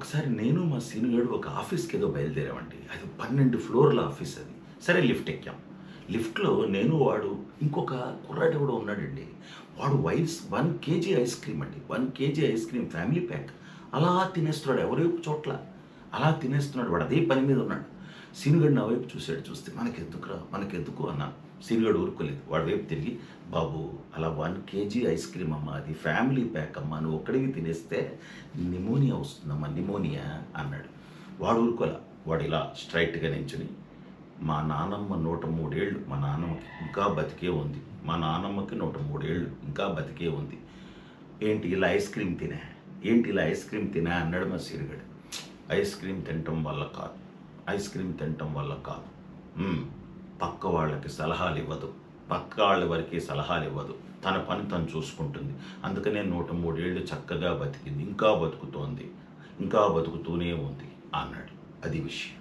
ఒకసారి నేను మా సీనియర్ ఒక ఆఫీస్కి ఏదో బయలుదేరామండి. అది 12 ఫ్లోర్ల ఆఫీస్ అది. సరే లిఫ్ట్ ఎక్కాం. లిఫ్ట్‌లో నేను వాడు ఇంకొక కుర్రాడు కూడా ఉన్నాడండి. వాడు 1 కేజీ ఐస్ క్రీమ్ అండి. 1 KG ice cream family pack. అలా తినేస్తున్నాడు. ఎవరి చోట్ల అలా తినేస్తున్నాడు. వాడు అదే పని మీద ఉన్నాడు. సీనుగాడు నా వైపు చూసాడు. చూస్తే మనకెందుకురా మనకెందుకు అన్నాను. సీనుగాడు ఊరుకోలేదు. వాడి వైపు తిరిగి బాబు అలా 1 కేజీ ఐస్ క్రీమ్ అమ్మా, అది ఫ్యామిలీ ప్యాక్ అమ్మా, నువ్వు ఒక్కడివి తినేస్తే నిమోనియా వస్తుందమ్మా, నిమోనియా అన్నాడు. వాడు ఊరుకోలే. వాడు ఇలా స్ట్రైట్‌గా నించుని మా నానమ్మ 103 ఏళ్ళు, మా నాన్నమ్మకి ఇంకా బతికే ఉంది. మా నానమ్మకి 103 ఏళ్ళు ఇంకా బతికే ఉంది. ఏంటి ఇలా ఐస్ క్రీమ్ తినా? ఏంటి ఇలా ఐస్ క్రీమ్ తినా అన్నాడు మా సీనుగాడు. ఐస్ క్రీమ్ తినటం వల్ల కాదు. ఐస్ క్రీమ్ తినటం వల్ల కాదు. పక్క వాళ్ళకి సలహాలు ఇవ్వదు. పక్క వాళ్ళ వరకే సలహాలు ఇవ్వదు. తన పని తను చూసుకుంటుంది. అందుకనే 103 ఏళ్ళు చక్కగా బతికింది. ఇంకా బతుకుతోంది. ఇంకా బతుకుతూనే ఉంది అన్నాడు. అది విషయం.